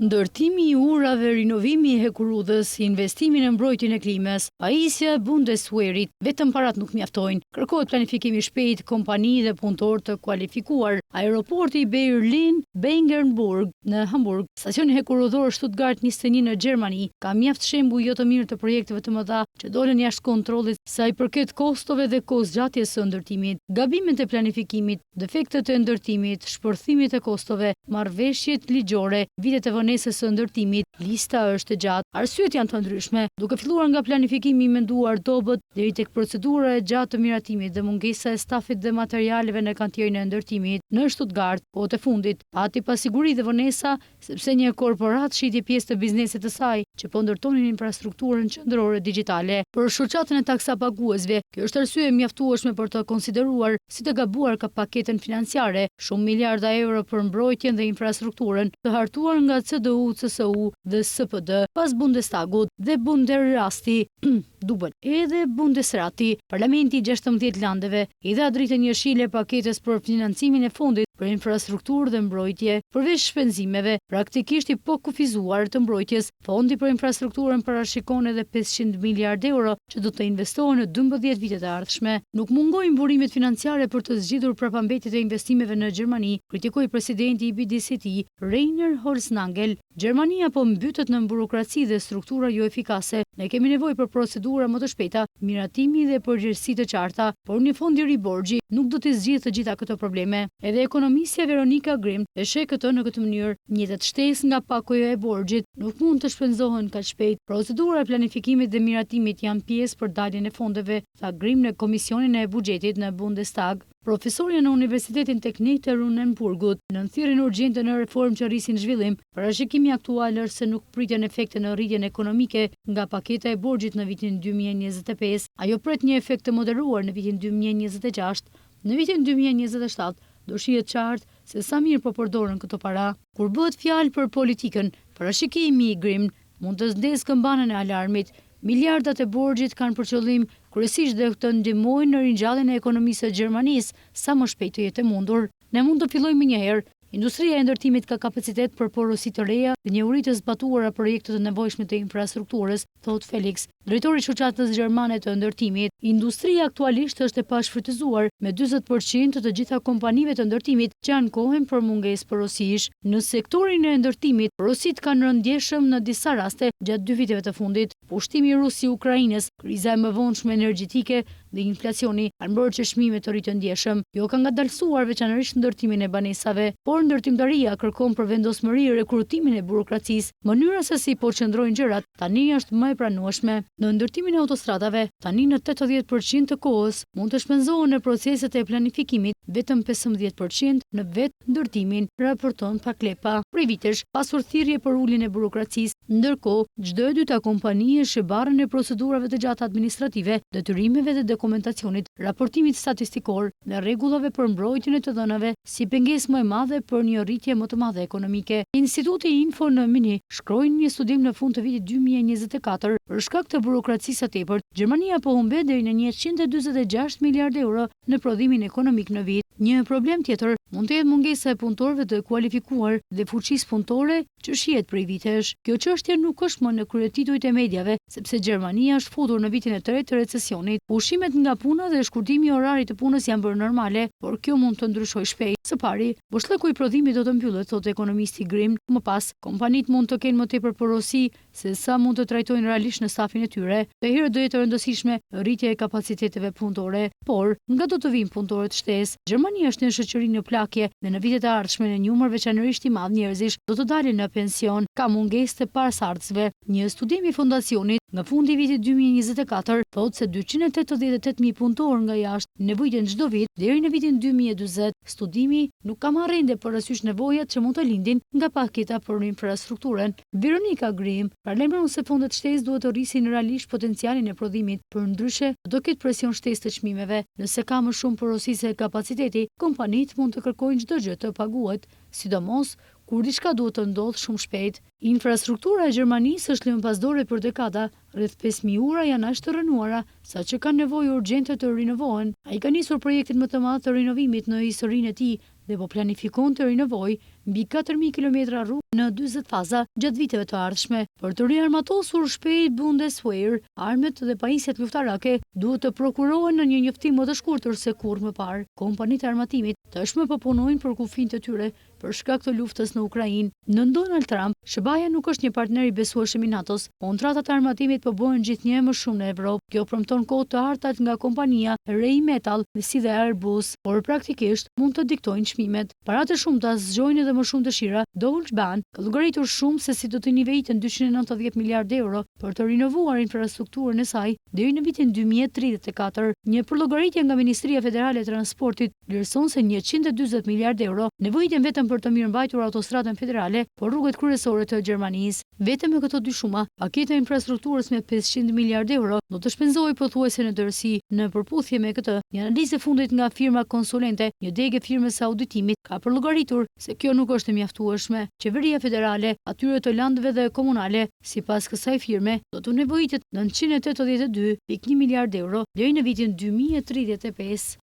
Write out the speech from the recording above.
Ndërtimi i urave, rinovimi i hekurudhës, investimi në mbrojtjen e klimës, pajisja e Bundeswehrit, vetëm parat nuk mjaftojnë. Kërkohet planifikim i shpejt, kompani dhe punëtorë të kualifikuar. Aeroporti i Berlin-Brandenburg në Hamburg, stacioni hekurudhor Stuttgart 21 në Gjermani, ka mjaft shembuj jo të mirë të projekteve të mëdha që dolën jashtë kontrollit sa i përket kostove dhe kohëzgjatjes së ndërtimit. Gabimet e planifikimit, defektet e ndërtimit, shpërthimit e kostove, marrëveshjet ligjore, vitet e vonesës së ndërtimit, lista është e gjatë. Arsyet janë të ndryshme, duke filluar nga planifikimi i menduar dobët deri tek procedura e gjatë të miratimit dhe mungesa e stafit dhe materialeve në kantierin e ndërtimit në Stuttgart. Kohët e fundit pati pasiguri dhe vonesa sepse një korporat shiti pjesë të biznesit të saj që po ndërtonin infrastrukturën qendrore digjitale. Për shoqatën e taksapaguesve, kjo është arsye e mjaftueshme për të konsideruar si të gabuar ka paketën financiare, shumë miliarda euro për mbrojtjen dhe infrastrukturën, të hartuar nga CDU, CSU dhe SPD, pas Bundestagut dhe Bunderrasti. Duhet edhe Bundesrati, parlamenti i 16 landeve, i dha dritën jeshile paketes për financimin e fondit për infrastrukturë dhe mbrojtje, përveç shpenzimeve praktikisht i kufizuar të mbrojtjes. Fondi për infrastrukturën parashikon edhe 500 miliardë euro që do të investohen në 12 vitet e ardhshme. Nuk mungojnë burimet financiare për të zgjidhur prapambetjet e investimeve në Gjermani, kritikoi presidenti i BDCT, Rainer Holznagel. Gjermania po mbytet në burokraci dhe struktura jo efikase. Ne kemi nevojë për procedura më të shpejta, miratimi dhe përgjegjësi të qarta, por një fond i ri borxhi nuk do të zgjidhë të gjitha këto probleme. Edhe ekonomisja Veronika Grimm e sheh këtë në këtë mënyrë. Njëtet shtesë nga pakoja e borxhit nuk mund të shpenzohen kaq shpejt. Procedura e planifikimit dhe miratimit janë pjesë për daljen e fondeve, tha Grimm në komisionin e buxhetit në Bundestag. Profesorja në Universitetin Teknik të Runenburgut, në thirrjen urgjente në reformë që rrisin zhvillim, parashikimi aktual është se nuk priten efekte në rritjen ekonomike nga paketa e borxhit në vitin 2025. Ajo pret një efekt të moderuar në vitin 2026. Në vitin 2027 do shihet qartë se sa mirë po përdoren këto para. Kur bëhet fjalë për politikën, parashikimi i Grimm mund të zdesë këmbanën e alarmit. Miliardat e borxhit kanë për qëllim kryesisht dhe të ndihmojnë në ringjalljen e ekonomisë së Gjermanisë sa më shpejt të jetë mundur. Ne mund të fillojmë njëherë. Industria e ndërtimit ka kapacitet për porosi të reja dhe një uri të zbatuara projekte të nevojshme të infrastrukturës, thot Felix, drejtori i shoqatës gjermane të ndërtimit. Industria aktualisht është e pashfrytëzuar me 40% të gjitha kompanive të ndërtimit që ankohen për mungesë porosish. Në sektorin e ndërtimit, porosit kanë rënë ndjeshëm në disa raste gjatë 2 viteve të fundit. Pushtimi rus i Ukrainës, kriza e mëvonshme energjetike dhe inflacioni kanë bërë që çmimet të rritën ndjeshëm. Jo ka ngadalësuar veçanërisht ndërtimin e banesave, por ndërtimtaria kërkon për vendosmëri rekrutimin e burokracisë. Mënyra se si po qëndrojnë gjërat tani është më e pranueshme. Në ndërtimin e autostradave, tani në 80% të kohës mund të shpenzohen në proceset e planifikimit, vetëm 15% në vetë ndërtimin, raporton Paklepa. Prej vitesh, pasur thirrje për uljen e burokracisë, ndërkohë çdo e dyta kompani e shëbarën e procedurave të gjata administrative, detyrimeve dhe dokumentacionit, raportimit statistikor dhe rregullave për mbrojtjen e të dhënave, si pengesë më e madhe për një rritje më të madhe ekonomike. Instituti Info në Mini shkroi një studim në fund të vitit 2024 për shkak të burokracisë së tepërt. Gjermania po humbet deri në 146 miliardë euro në prodhimin ekonomik në vit. Një problem tjetër mund të jetë mungesa e punëtorëve të kualifikuar dhe fuqisë punëtore që shihet prej vitesh. Kjo çështje nuk është më në kryetitujt e mediave, sepse Gjermania është futur në vitin e tretë të recesionit. Pushimet nga puna dhe shkurtimi i orarit të punës janë bërë normale, por kjo mund të ndryshojë shpejt. Së pari, boshllëku i prodhimit do të mbyllet, thotë ekonomisti Grimm. Më pas, kompanitë mund të kenë më tepër porosi se sa mund të trajtojnë realisht në stafin e tyre. Të herë do jetë rëndësishme rritja e kapaciteteve punëtore, por nga do të vinë punëtorët shtesë. Gjermania është një shoqëri në plakje dhe në vitet e ardhshme në një numër veçanërisht i madh njerëzish do të dalin në pension. Ka mungesë të pasardhësve. Një studim i fondacionit nga fundi i vitit 2024 thotë se 288.000 punëtorë nga jashtë nevojiten çdo vit deri në vitin 2040. Studimi nuk ka marrë ende parasysh nevojat që mund të lindin nga paketa për infrastrukturën. Veronika Grimm parlemron se fondet shtesë duhet të rrisin realisht potencialin e prodhimit, përndryshe do ketë presion shtesë të çmimeve. Nëse ka më shumë porosi se kapaciteti, kompanitë mund të kërkojnë çdo gjë të paguhet, sidomos kur diçka duhet të ndodhë shumë shpejt. Infrastruktura e Gjermanisë është lënë pasdore për dekada, rreth 5.000 ura janë aq të rënuara, saqë kanë nevojë urgjente të rinovohen. Ai ka nisur projektin më të madh të rinovimit në historinë e tij dhe po planifikon të rinovojë mbi 4.000 kilometra rrugë në 40 faza gjatë viteve të ardhshme. Për të riarmatosur shpejt Bundeswehr, armët dhe pajisjet luftarake duhet të prokurohen në një njoftim më të shkurtër se kurrë më parë. Kompanitë e armatimit tashmë po punojnë për kufinë e tyre për shkak të luftës në Ukrainë. Në Donald Trump, SBA nuk është një partner i besueshëm i NATO-s. Kontratat e armatimit po bëhen gjithnjë më shumë në Evropë. Kjo premton kohë të hartat nga kompania Rheinmetall si dhe Airbus, por praktikisht mund të diktojnë çmimet. Paratë shumta zgjojnë edhe më shumë dëshira. Deutsche Bahn ka llogaritur shumë se si do të niveliten 290 miliardë euro për të rinovuar infrastrukturën e saj deri në vitin 2034. Një përllogëritje nga Ministria Federale e Transportit vlerëson se 140 miliardë euro nevojiten vetëm për të mirëmbajtur autostradën federale, por rrugët kryesore të Gjermanisë. Vetëm me këto dy shuma, paketa e infrastrukturës me 500 miliardë euro do të shpenzojë pothuajse në tërësi. Në përputhje me këtë, një analizë e fundit nga firma konsulente, një degë firmës së auditimit, ka përllogaritur se kjo nuk është e mjaftueshme. Qeveria federale, atyre të landeve dhe komunale, sipas kësaj firme, do të nevojitet 982.1 miliardë euro deri në vitin 2035.